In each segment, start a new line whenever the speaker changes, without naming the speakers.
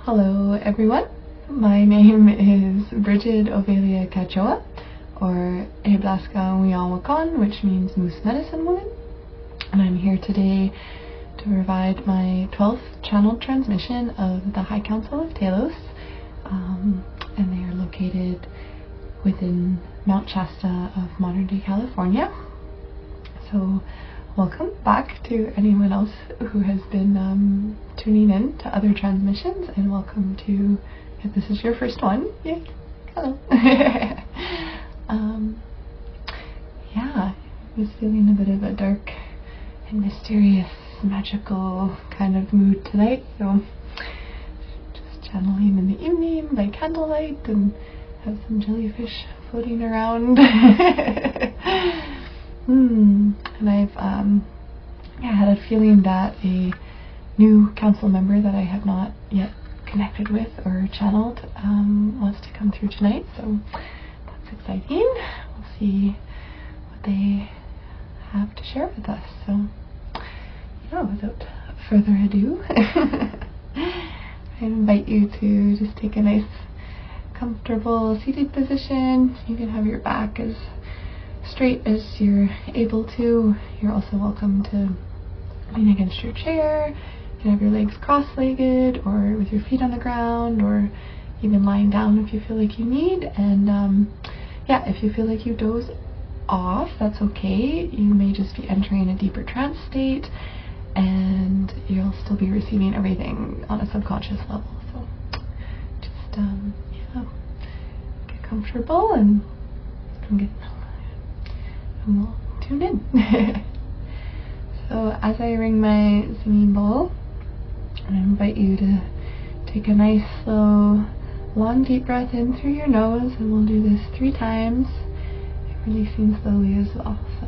Hello everyone, my name is Brigid Ovelia Catjoa, or Eblaska Wiyawakan, which means Moose Medicine Woman, and I'm here today to provide my 12th channeled transmission of the High Council of Telos, and they are located within Mount Shasta of modern-day California. So welcome back to anyone else who has been tuning in to other transmissions, and welcome to, if this is your first one, yay, hello. Yeah, I was feeling a bit of a dark and mysterious, magical kind of mood tonight, so just channeling in the evening by candlelight and have some jellyfish floating around. And I've had a feeling that a new council member that I have not yet connected with or channeled wants to come through tonight, so that's exciting. We'll see what they have to share with us. So yeah, without further ado, I invite you to just take a nice comfortable seated position. You can have your back as straight as you're able to. You're also welcome to lean against your chair. You can have your legs cross-legged or with your feet on the ground, or even lying down if you feel like you need. And yeah, if you feel like you doze off, that's okay. You may just be entering a deeper trance state, and you'll still be receiving everything on a subconscious level. So just yeah, get comfortable and we'll tune in. So as I ring my singing bowl, I invite you to take a nice, slow, long, deep breath in through your nose, and we'll do this 3 times, releasing slowly as well. So.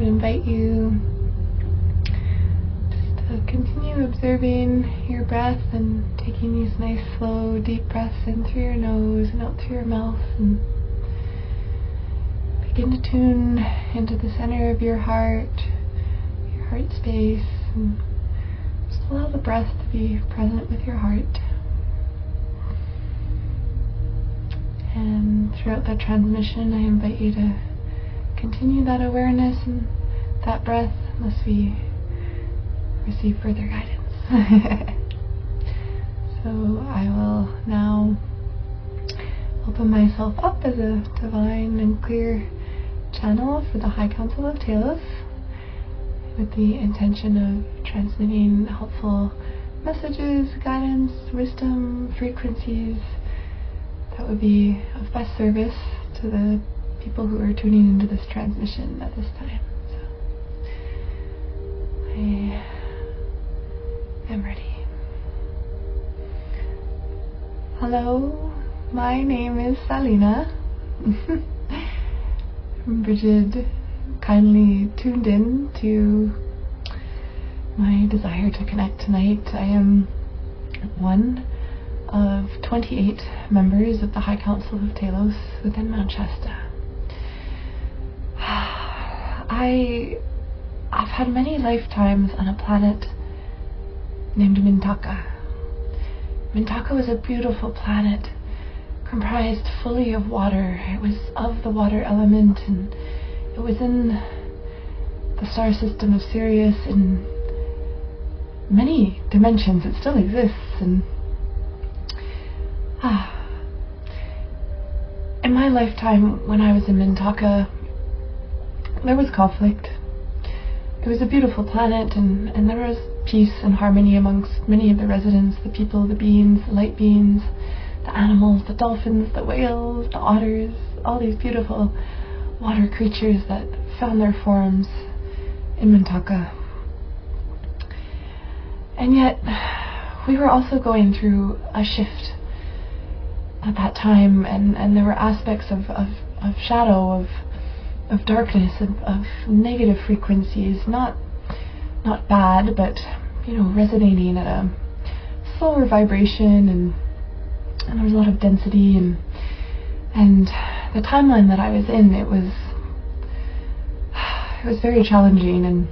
Invite you just to continue observing your breath and taking these nice, slow, deep breaths in through your nose and out through your mouth, and begin to tune into the center of your heart space, and just allow the breath to be present with your heart. And throughout the transmission, I invite you to continue that awareness and that breath unless we receive further guidance. So I will now open myself up as a divine and clear channel for the High Council of Telos, with the intention of transmitting helpful messages, guidance, wisdom, frequencies that would be of best service to the people who are tuning into this transmission at this time. So I am ready. Hello, my name is Salina. Brigid kindly tuned in to my desire to connect tonight. I am one of 28 members of the High Council of Telos within Mount Shasta. I've had many lifetimes on a planet named Mintaka. Mintaka was a beautiful planet, comprised fully of water. It was of the water element, and it was in the star system of Sirius in many dimensions. It still exists, and in my lifetime, when I was in Mintaka, there was conflict. It was a beautiful planet, and there was peace and harmony amongst many of the residents, the people, the beings, the light beings, the animals, the dolphins, the whales, the otters, all these beautiful water creatures that found their forms in Mintaka. And yet, we were also going through a shift at that time, and there were aspects of shadow, of darkness, of negative frequencies, not bad, but resonating at a slower vibration, and there was a lot of density, and the timeline that I was in, it was very challenging. And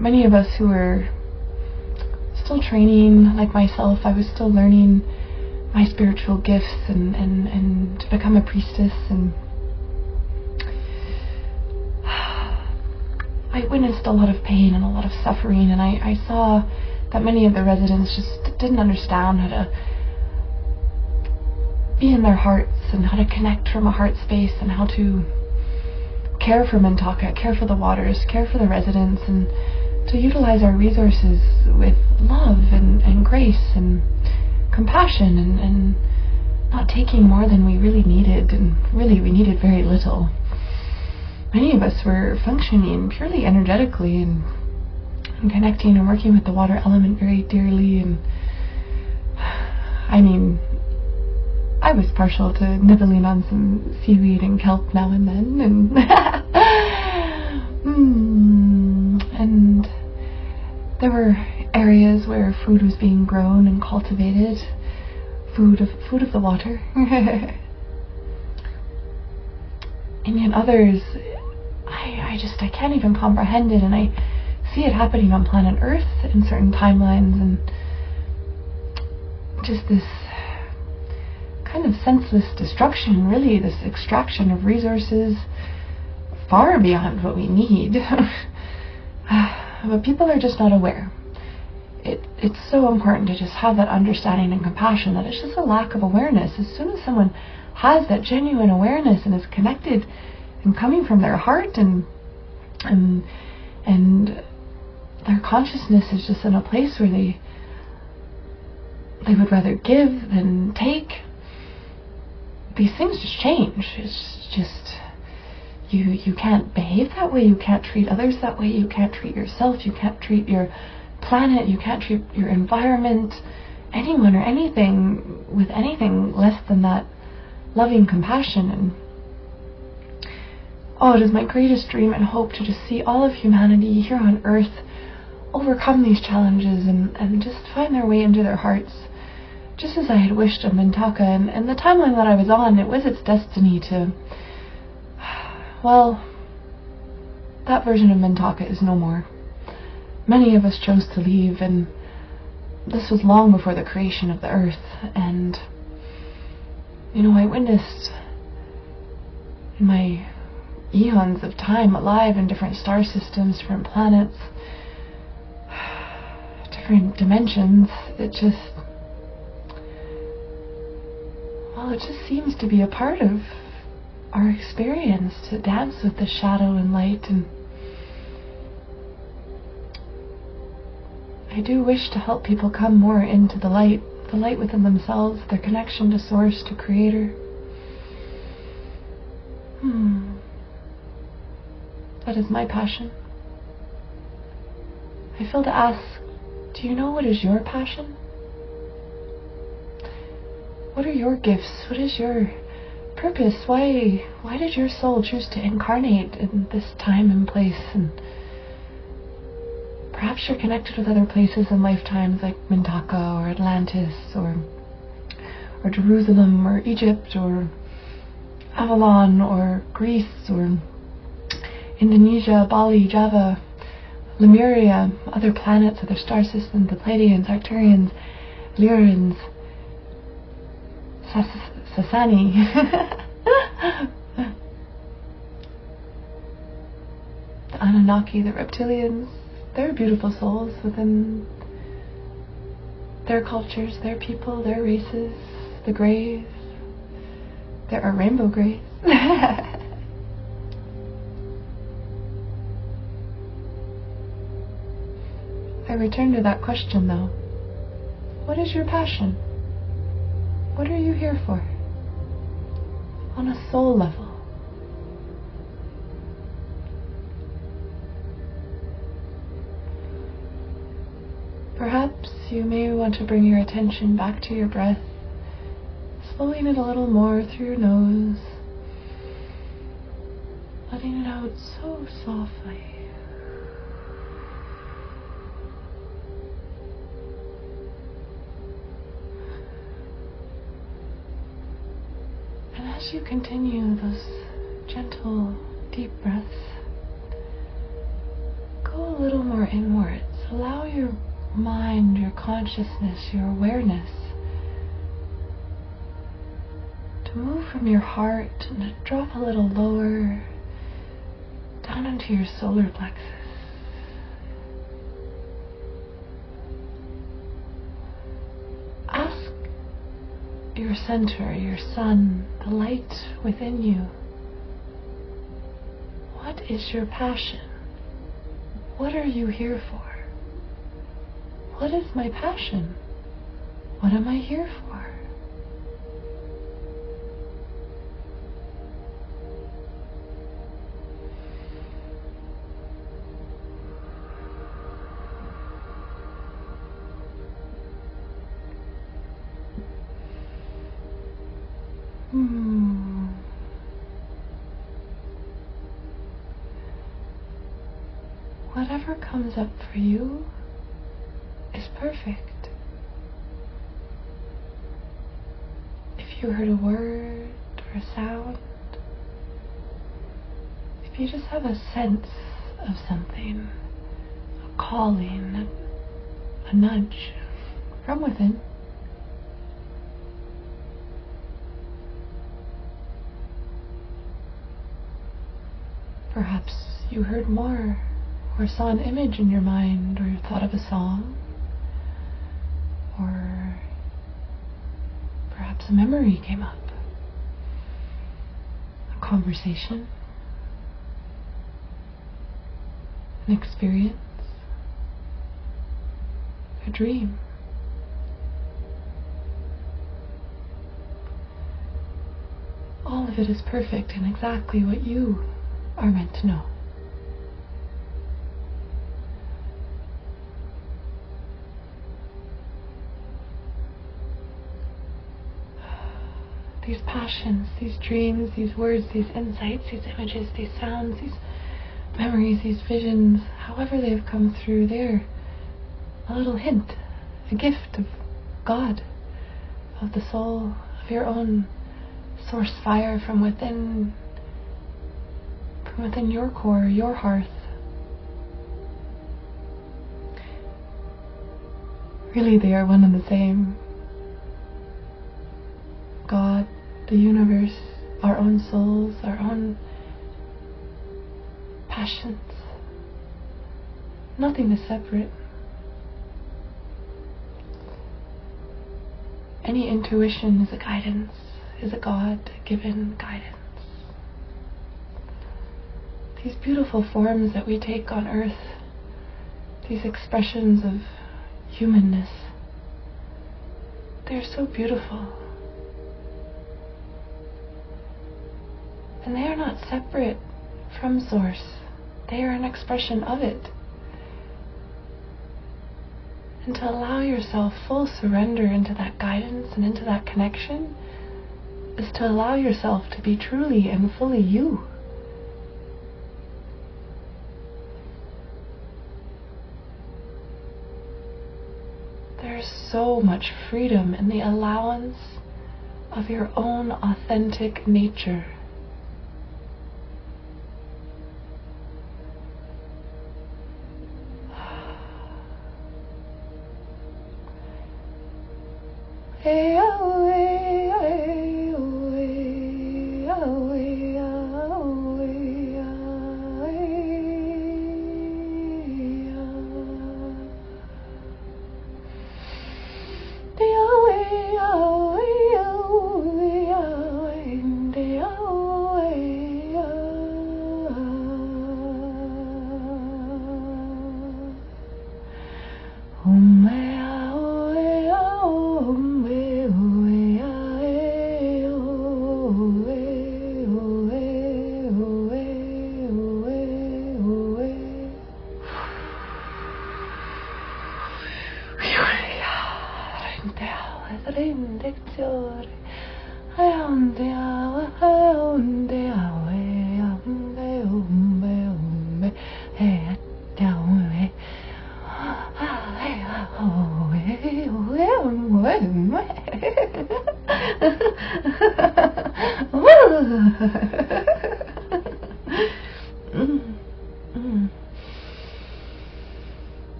many of us who were still training, like myself, I was still learning my spiritual gifts and to become a priestess, and I witnessed a lot of pain and a lot of suffering, and I saw that many of the residents just didn't understand how to be in their hearts and how to connect from a heart space and how to care for Mintaka, care for the waters, care for the residents, and to utilize our resources with love and grace and compassion, and not taking more than we really needed, and really we needed very little. Many of us were functioning purely energetically and connecting and working with the water element very dearly, and I was partial to nibbling on some seaweed and kelp now and then, and there were areas where food was being grown and cultivated, food of the water. And yet others, I can't even comprehend it, and I see it happening on planet Earth in certain timelines, and just this kind of senseless destruction, really, this extraction of resources far beyond what we need. But people are just not aware. It's so important to just have that understanding and compassion, that it's just a lack of awareness. As soon as someone has that genuine awareness and is connected and coming from their heart, and their consciousness is just in a place where they would rather give than take, these things just change. It's just you can't behave that way, you can't treat others that way, you can't treat yourself, you can't treat your planet, you can't treat your environment, anyone or anything with anything less than that loving compassion. And it is my greatest dream and hope to just see all of humanity here on Earth overcome these challenges and just find their way into their hearts, just as I had wished of Mintaka. And the timeline that I was on, it was its destiny to, that version of Mintaka is no more. Many of us chose to leave, and this was long before the creation of the Earth. And I witnessed in my eons of time alive in different star systems, different planets, different dimensions, it just seems to be a part of our experience to dance with the shadow and light. And I do wish to help people come more into the light within themselves, their connection to Source, to Creator. That is my passion. I feel to ask, do you know what is your passion? What are your gifts? What is your purpose? Why did your soul choose to incarnate in this time and place? And perhaps you're connected with other places in lifetimes, like Mintaka or Atlantis or Jerusalem or Egypt or Avalon or Greece or Indonesia, Bali, Java, Lemuria, other planets, other star systems, the Pleiadians, Arcturians, Lyrans, Sasani. The Anunnaki, the reptilians, they're beautiful souls within their cultures, their people, their races. The Greys, there are rainbow Greys. I return to that question though. What is your passion? What are you here for? On a soul level. Perhaps you may want to bring your attention back to your breath, slowing it a little more through your nose, letting it out so softly. And as you continue those gentle, deep breaths, go a little more inwards. Allow your mind, your consciousness, your awareness to move from your heart and to drop a little lower down into your solar plexus. Ask your center, your sun, the light within you, what is your passion? What are you here for? What is my passion? What am I here for? Whatever comes up for you is perfect. If you heard a word or a sound, if you just have a sense of something, a calling, a nudge from within, perhaps you heard more, or saw an image in your mind, or thought of a song, or perhaps a memory came up, a conversation, an experience, a dream. All of it is perfect and exactly what you are meant to know. These passions, these dreams, these words, these insights, these images, these sounds, these memories, these visions, however they've come through, they're a little hint, a gift of God, of the soul, of your own source fire from within your core, your hearth. Really, they are one and the same. God, the universe, our own souls, our own passions. Nothing is separate. Any intuition is a guidance, is a God-given guidance. These beautiful forms that we take on earth, these expressions of humanness, they're so beautiful. And they are not separate from Source. They are an expression of it. And to allow yourself full surrender into that guidance and into that connection is to allow yourself to be truly and fully you. There's so much freedom in the allowance of your own authentic nature.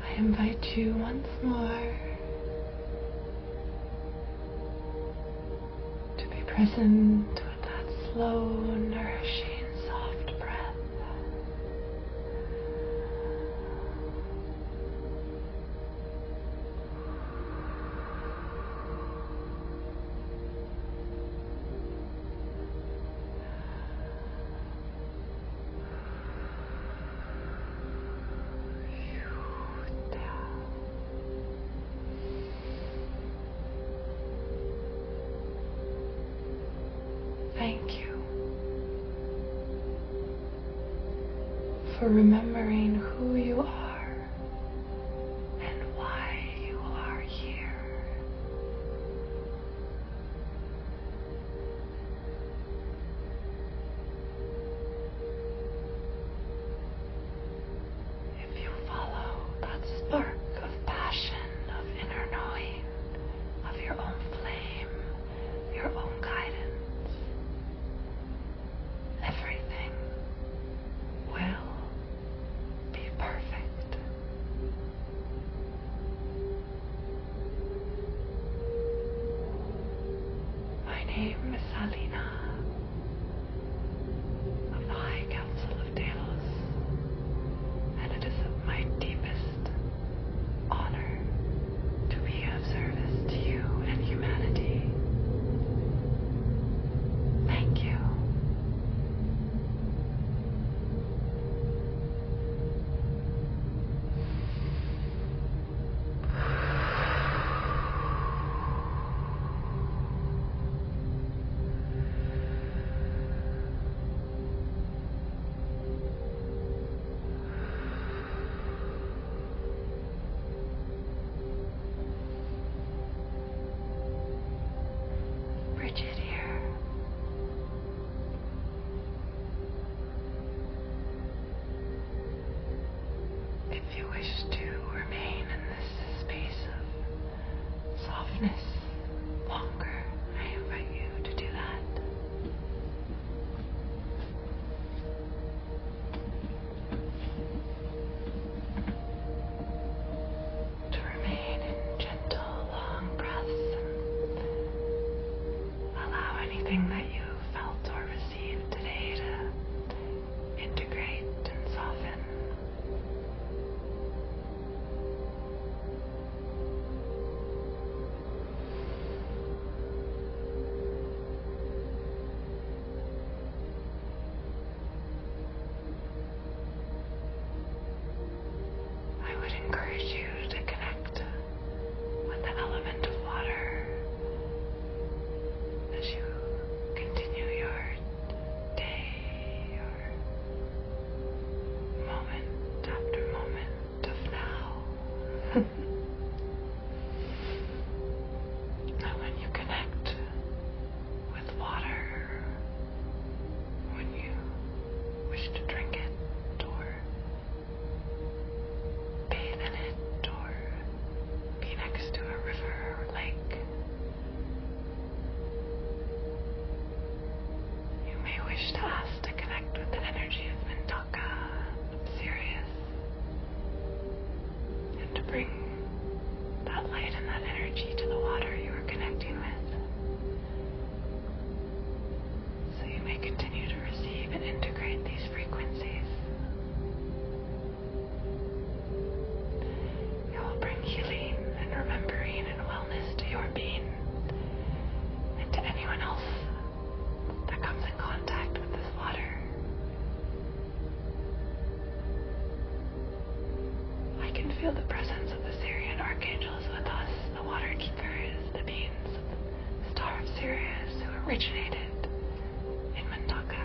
I invite you once more to be present with that slow, nourishing, soft breath. Thank you for remembering who you are and why you are here. If you follow that spark of passion, of inner knowing, of your own flame, your own guidance, everything will be perfect. wish to drink it, or bathe in it, or be next to a river or lake. You may wish to ask to connect with the energy of Mintaka, of Sirius, and to bring that light and that energy to the water you are connecting with. So you may continue to receive and integrate these frequencies. It will bring healing and remembering and wellness to your being and to anyone else that comes in contact with this water. I can feel the presence of the Syrian archangels with us. The water keepers, the beings of the star of Sirius who originated in Mintaka.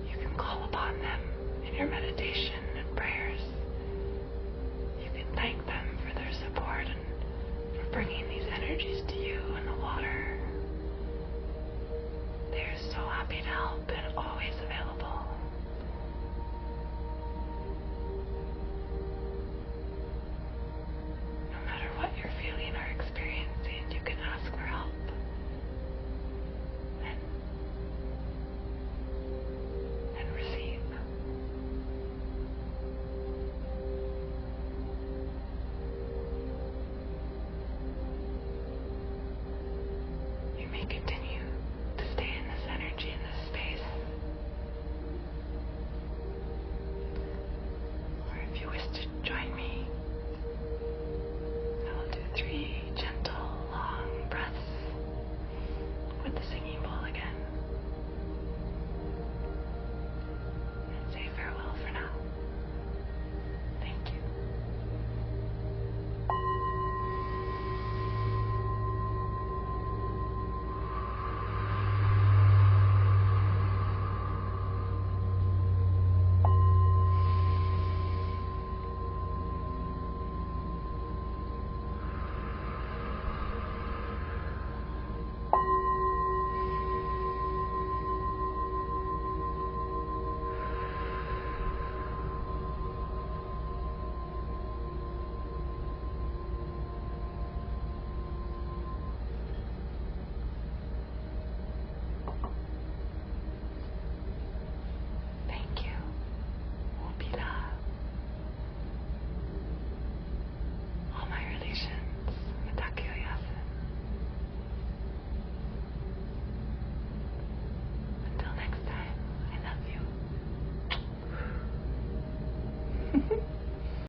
You can call upon them in your meditation and prayers. You can thank them for their support and for bringing these energies to you in the water. They are so happy to help and always available. No matter what you're feeling or experiencing, you can ask for help. And receive. You may continue to stay in this energy, in this space. Or if you wish to join me, I will do 3 gentle, long breaths with the singing bowl again. And say farewell for now. Thank you.